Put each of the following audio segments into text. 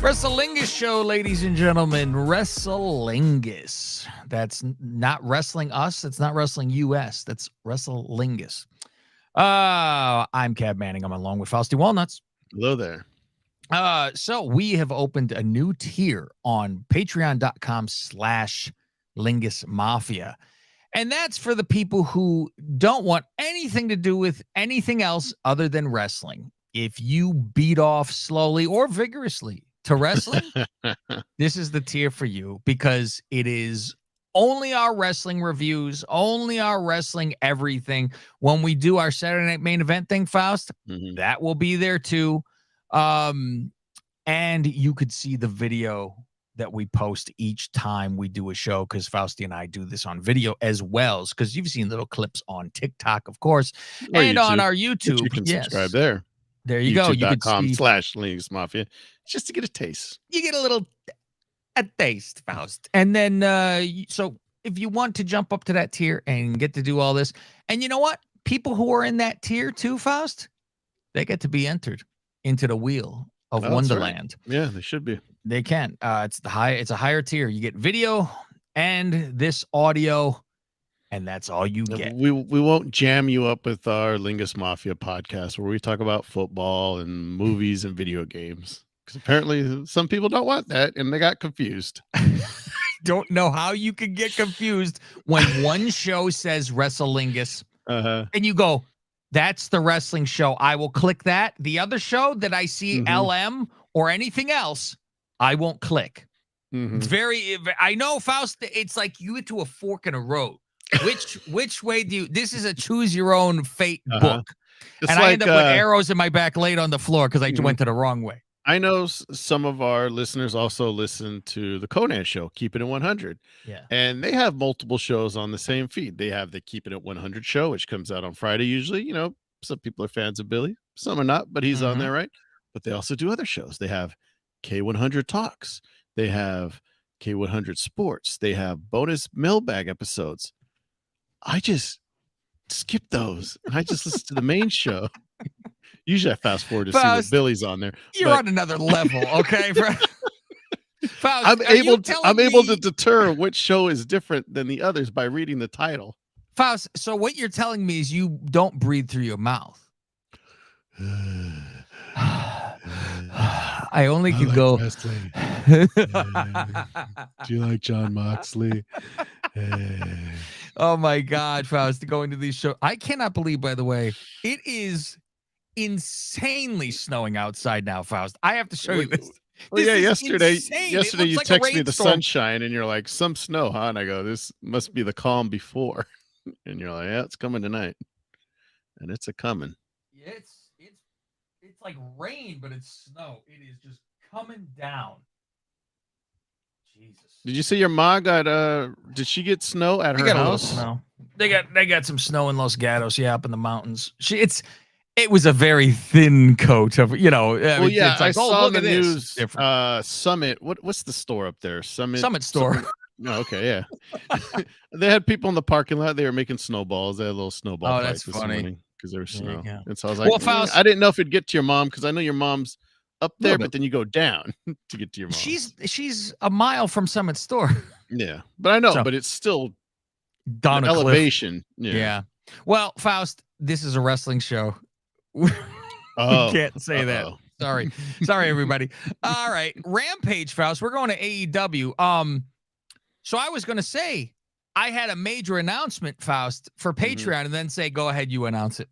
Wrestlingus show, ladies and gentlemen. Wrestlingus. That's not wrestling us. It's not wrestling US. That's Wrestlingus. I'm Cab Manning. I'm along with Fausty Walnuts. Hello there. So we have opened a new tier on patreon.com/Lingus Mafia. And that's for the people who don't want anything to do with anything else other than wrestling. If you beat off slowly or vigorously to wrestling, this is the tier for you, because it is only our wrestling reviews, only our wrestling everything. When we do our Saturday Night Main Event thing, Faust, that will be there too. And you could see the video that we post each time we do a show, because Fausty and I do this on video as well, because you've seen little clips on TikTok, of course, or and YouTube, on our YouTube. You can subscribe there. There you go. You can YouTube.com/Lingus Mafia, just to get a taste. You get a taste, Faust. And then, so if you want to jump up to that tier and get to do all this, and you know what? People who are in that tier too, Faust, they get to be entered into the wheel of Wonderland. Right. Yeah, they should be. They can. It's a higher tier. You get video and this audio, and that's all you get. We won't jam you up with our Lingus Mafia podcast where we talk about football and movies and video games, because apparently some people don't want that and they got confused. Don't know how you can get confused when one show says Wrestlingus and you go, that's the wrestling show. I will click that. The other show that I see LM or anything else, I won't click. It's very, I know, Faust, it's like you get to a fork in a road. Which way do you, this is a choose your own fate book. It's and I end up with arrows in my back laid on the floor because I went to the wrong way. I know some of our listeners also listen to the Conan show, Keep It at 100. Yeah. And they have multiple shows on the same feed. They have the Keep It at 100 show, which comes out on Friday usually. You know, some people are fans of Billy, some are not, but he's on there, right? But they also do other shows. They have K100 Talks. They have K100 Sports. They have bonus mailbag episodes. I just skip those. I just listen to the main show. Usually I fast forward to see what Billy's on there. You're on another level, okay? Faust, I'm able to deter which show is different than the others by reading the title. Faust, so what you're telling me is you don't breathe through your mouth. I only could go. Do you like John Moxley? Oh my God, Faust, going to these shows. I cannot believe, by the way, it is insanely snowing outside now, Faust. I have to show you this. Well, yeah, yesterday you like texted me the sunshine and you're like, some snow, huh? And I go, this must be the calm before. And you're like, yeah, it's coming tonight. And it's a coming. Yeah, it's like rain, but it's snow. It is just coming down. Jesus. Did you see your mom got did she get snow at her house? Snow. They got some snow in Los Gatos, up in the mountains. It was a very thin coat of, Well, yeah, it's like, I saw the news. Summit. What's the store up there? Summit store. No, okay, yeah. They had people in the parking lot. They were making snowballs. They had a little snowball fight this morning because there was snow. And so I was like, Faust, I didn't know if it'd get to your mom, because I know your mom's up there, but then you go down to get to your mom. She's a mile from Summit store. Yeah, but I know, but it's still down elevation. Yeah. Well, Faust, this is a wrestling show. We can't say that. Sorry, everybody. All right, Rampage, Faust. We're going to AEW. So I was going to say I had a major announcement, Faust, for Patreon, and then say, go ahead, you announce it.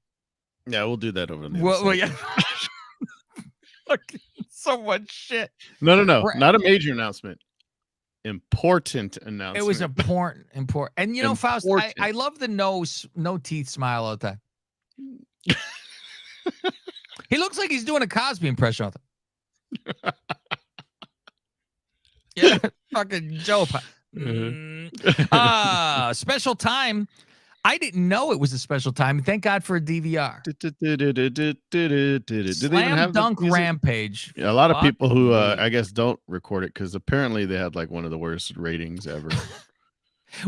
Yeah, we'll do that over the well, yeah. So much shit. No, not a major annountment. Important announcement. It was important. And you know, Faust, I love the no teeth smile all the time. He looks like he's doing a Cosby impression with him. Yeah, fucking Joe. Special time. I didn't know it was a special time. Thank God for a DVR. Slam Dunk Rampage. Yeah, a lot of people who I guess don't record it because apparently they had like one of the worst ratings ever.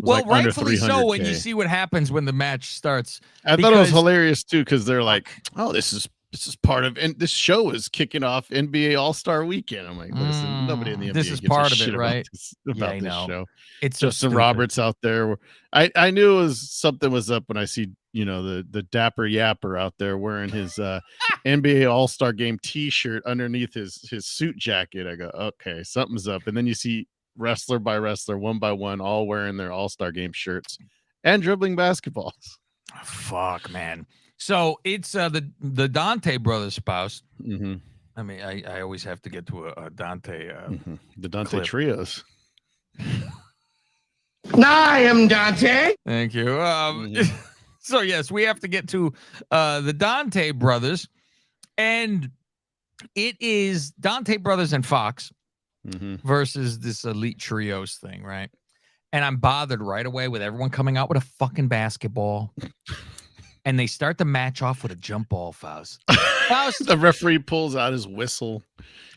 Well, like rightfully so when you see what happens when the match starts. I thought it was hilarious too, because they're like, oh, this is this is part of, and this show is kicking off NBA All-Star Weekend. I'm like, listen, nobody in the NBA this is gives part a of it, shit right? about I this know. show. It's so Justin stupid. Roberts out there. I knew something was up when I see, the dapper yapper out there wearing his NBA All-Star Game T-shirt underneath his suit jacket. I go, okay, something's up. And then you see wrestler by wrestler, one by one, all wearing their All-Star Game shirts and dribbling basketballs. Fuck, man. So it's the Dante brothers' spouse. Mm-hmm. I mean, I always have to get to a Dante. The Dante clip. Trios. I am Dante. Thank you. So yes, we have to get to the Dante brothers, and it is Dante brothers and Fox versus this Elite Trios thing, right? And I'm bothered right away with everyone coming out with a fucking basketball. And they start the match off with a jump ball, Faust. The referee pulls out his whistle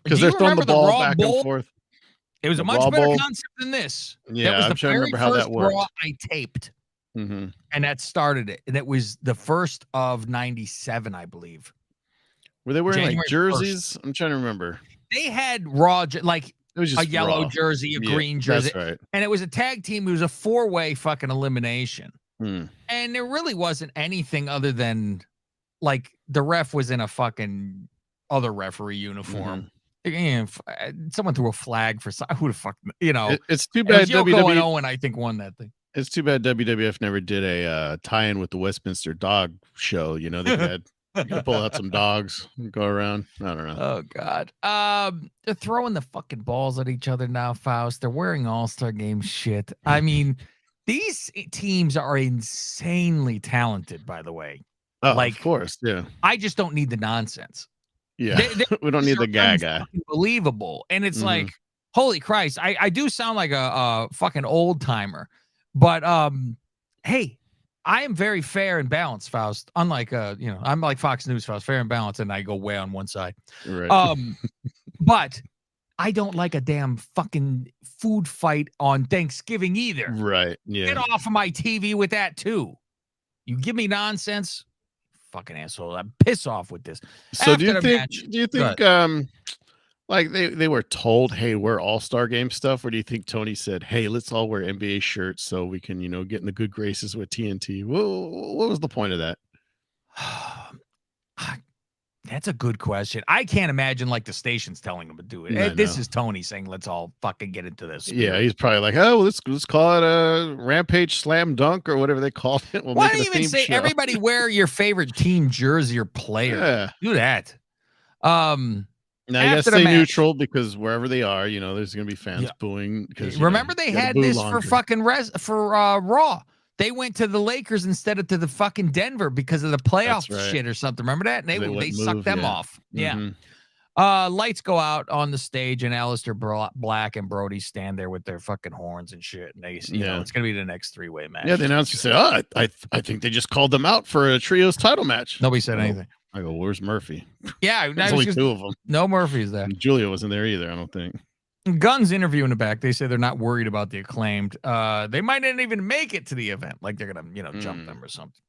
because Do you they're throwing the remember the ball Raw back Bowl? and forth. It was The a much Raw better Bowl? concept than this. Yeah, that was I'm the trying to very remember how that first worked. Raw I taped, and that started it. And it was the first of '97, I believe. Were they wearing January like jerseys? 1st. I'm trying to remember. They had Raw, like It was just a yellow Raw. jersey, a green jersey. That's right. And it was a tag team. It was a 4-way fucking elimination. Hmm. And there really wasn't anything other than like the ref was in a fucking other referee uniform. And someone threw a flag for who the fuck, It's too It bad was Yoko and WWE. Owen, I think, won that thing. It's too bad WWF never did a tie-in with the Westminster Dog Show. They had you could pull out some dogs and go around. I don't know. Oh God. They're throwing the fucking balls at each other now, Faust. They're wearing All-Star Game shit. I mean, these teams are insanely talented, by the way. Oh, like, of course, yeah. I just don't need the nonsense. Yeah, we don't need the gaga. Unbelievable. And it's like, holy Christ, I do sound like a fucking old timer, but hey, I am very fair and balanced, Faust. Unlike I'm like Fox News, Faust, fair and balanced, and I go way on one side. Right. But I don't like a damn fucking food fight on Thanksgiving either. Right. Yeah. Get off of my TV with that too. You give me nonsense, fucking asshole. I'm piss off with this. So After do you the think? match- Do you think? Like they were told, hey, we're All-Star Game stuff, or do you think Tony said, hey, let's all wear NBA shirts so we can, get in the good graces with TNT? What was the point of that? That's a good question. I can't imagine like the station's telling them to do it. This is Tony saying, let's all fucking get into this. Yeah, he's probably like, oh, let's call it a Rampage Slam Dunk or whatever they called it. Why don't you even say everybody wear your favorite team jersey or player? Yeah. Do that. Now you gotta stay neutral because wherever they are, there's gonna be fans booing. Because remember they had this for fucking Raw. They went to the Lakers instead of to the fucking Denver because of the playoff shit or something. Remember that? And they sucked them off. Yeah. Lights go out on the stage, and Aleister Black and Brody stand there with their fucking horns and shit. And they, it's gonna be the next 3-way match. Yeah, the announcer said, "Oh, I think they just called them out for a trios title match." Nobody said anything. I go, "Where's Murphy?" Yeah, there's only 2 of them. No Murphy's there. And Julia wasn't there either. I don't think. Guns interview in the back. They say they're not worried about the Acclaimed. They might not even make it to the event. Like they're gonna, jump them or something.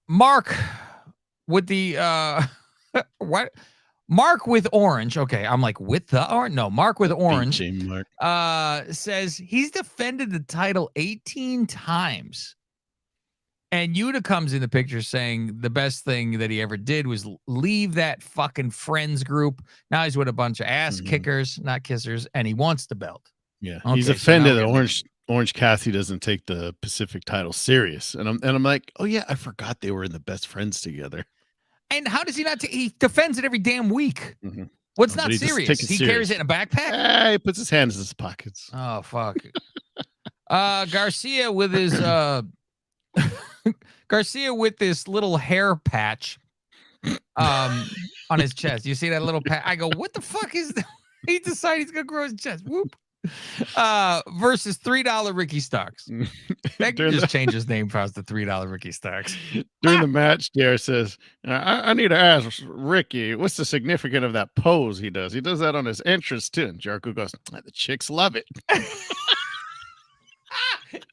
Mark with the what? Mark with orange. Okay, I'm like with the orange. No, Mark with orange. Mark. Says he's defended the title 18 times. And Yuta comes in the picture saying the best thing that he ever did was leave that fucking friends group. Now he's with a bunch of ass kickers, not kissers, and he wants the belt. Yeah, okay, he's offended that Orange Cassidy doesn't take the Pacific title serious, and I'm like, oh yeah, I forgot they were in the best friends together. And how does he not? He defends it every damn week. What's not serious? He carries it in a backpack. He puts his hands in his pockets. Oh fuck. Garcia with his Garcia with this little hair patch on his chest. You see that little patch? I go, what the fuck is that? He decided he's gonna grow his chest. Whoop. Versus $3 Ricky Starks. That can just change his name past the $3 Ricky Starks. During the match, JR says, I need to ask Ricky, what's the significance of that pose he does? He does that on his entrance too. And Jericho goes, the chicks love it.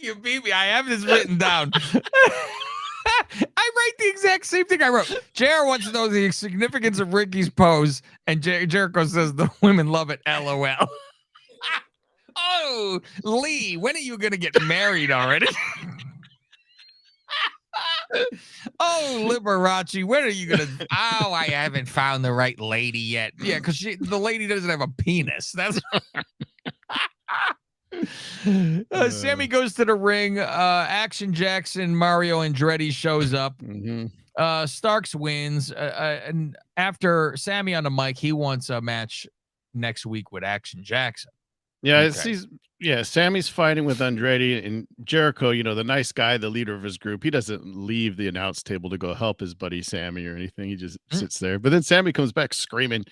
You beat me. I have this written down. I write the exact same thing I wrote. JR wants to know the significance of Ricky's pose, and Jericho says the women love it. LOL. Oh, Lee, when are you going to get married already? Oh, Liberace, when are you going to? Oh, I haven't found the right lady yet. Yeah, because the lady doesn't have a penis. That's. Sammy goes to the ring. Action Jackson, Mario Andretti shows up. Starks wins. And after Sammy on the mic, he wants a match next week with Action Jackson. Yeah, Sammy's fighting with Andretti and Jericho, the nice guy, the leader of his group. He doesn't leave the announce table to go help his buddy Sammy or anything. He just sits there. But then Sammy comes back screaming,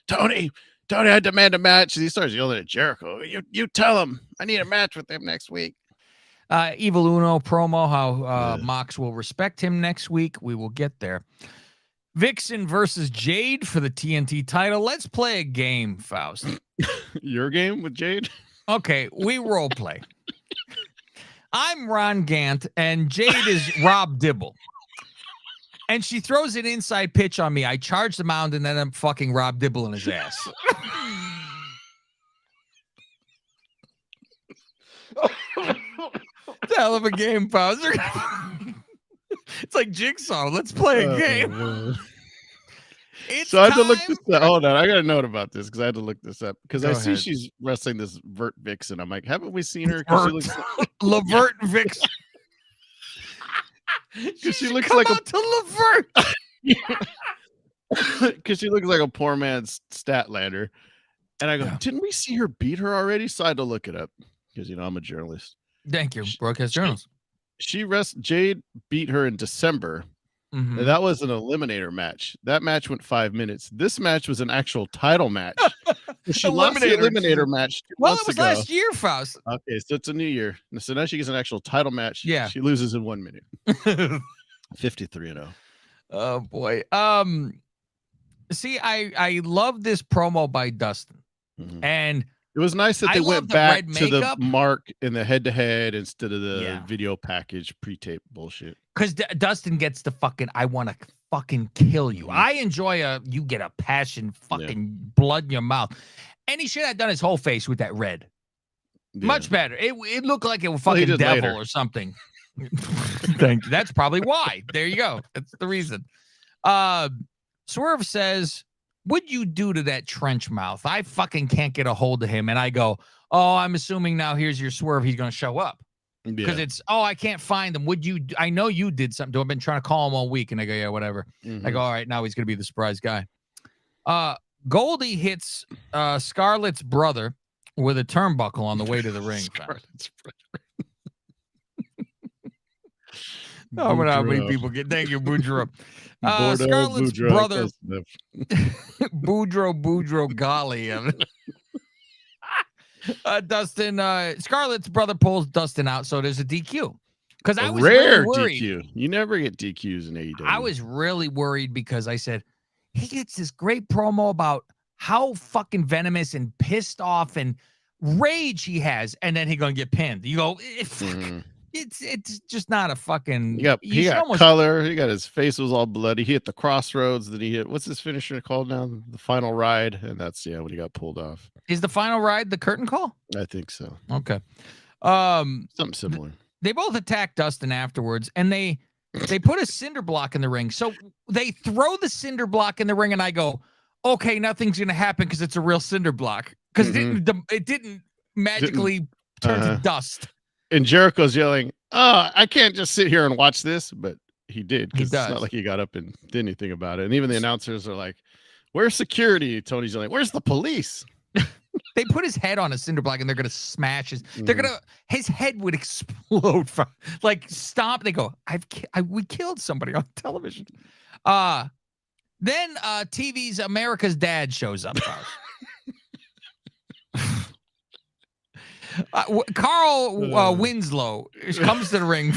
Tony, I demand a match. And he starts yelling at Jericho. You tell him I need a match with him next week. Evil Uno promo, how Mox will respect him next week. We will get there. Vixen versus Jade for the TNT title. Let's play a game, Faust. Your game with Jade? Okay, we role play. I'm Ron Gant, and Jade is Rob Dibble. And she throws an inside pitch on me. I charge the mound, and then I'm fucking Rob Dibble in his ass. It's a hell of a game, Bowser. It's like Jigsaw. Let's play a game. So I had to look this up. Hold on. I got a note about this because I had to look this up because I see she's wrestling this Vert Vixen. I'm like, haven't we seen her? She looks like Levert Vixen. Because she looks like to Levert. Because she looks like a poor man's Statlander. And I go, didn't we see her beat her already? So I had to look it up because, I'm a journalist. Thank you. Broadcast journals. Jade beat her in December. And that was an eliminator match. That match went 5 minutes. This match was an actual title match. She lost the eliminator match. Well, it was last year, Faust. Okay, so it's a new year. So now she gets an actual title match. Yeah. She loses in 1 minute. 53-0. Oh boy. See, I love this promo by Dustin. And it was nice that they went back to the mark in the head-to-head instead of the video package pre-tape bullshit. Because Dustin gets the fucking, I want to fucking kill you. I enjoy you get a passion, fucking blood in your mouth. And he should have done his whole face with that red. Much better. It looked like it was fucking devil or something. Thank you. That's probably why. There you go. That's the reason. Swerve says, what'd you do to that trench mouth? I fucking can't get a hold of him. And I go, oh, I'm assuming now here's your Swerve. He's going to show up. Because it's, I can't find him. I know you did something to him. I've been trying to call him all week. And I go, yeah, whatever. I go, all right, now he's going to be the surprise guy. Goldie hits Scarlett's brother with a turnbuckle on the way to the ring. Scarlett's brother. I wonder how many people get. Thank you, Boudreaux. Scarlett's brother, Boudreaux, golly. Dustin, Scarlett's brother pulls Dustin out, so there's a DQ. Because I was rare really worried. DQ. You never get DQs in AEW. I was really worried because I said he gets this great promo about how fucking venomous and pissed off and rage he has, and then he's gonna get pinned. You go, it's just not a fucking. He got color. He got his face was all bloody. He hit the crossroads. Then he hit, what's his finisher called now? The final ride, and that's when he got pulled off. Is the final ride the curtain call? I think so. Okay. Something similar. They both attack Dustin afterwards, and they put a cinder block in the ring. So they throw the cinder block in the ring, and I go, okay, nothing's gonna happen because it's a real cinder block because it didn't magically turn to dust. And Jericho's yelling, "Oh, I can't just sit here and watch this," but he did. He does. It's not like he got up and did anything about it. And even the announcers are like, "Where's security?" Tony's yelling, "Where's the police?" They put his head on a cinder block and they're gonna smash his. His head would explode from stomp. They go, we killed somebody on television. Then TV's America's Dad shows up. Carl Winslow comes to the ring.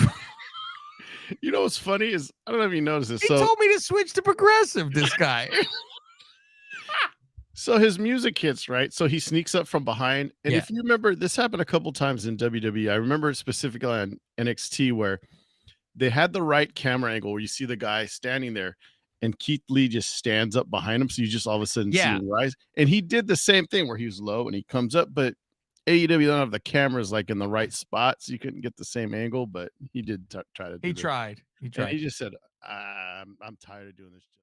You know what's funny is I don't know if you noticed this. He told me to switch to progressive. This guy. So his music hits, right? So he sneaks up from behind. And if you remember, this happened a couple times in WWE. I remember it specifically on NXT where they had the right camera angle where you see the guy standing there and Keith Lee just stands up behind him. So you just all of a sudden see Yeah. him rise. And he did the same thing where he was low and he comes up, but AEW don't have the cameras like in the right spot, so you couldn't get the same angle, but he did try to do He that. tried. He And tried. he just said, I'm tired of doing this.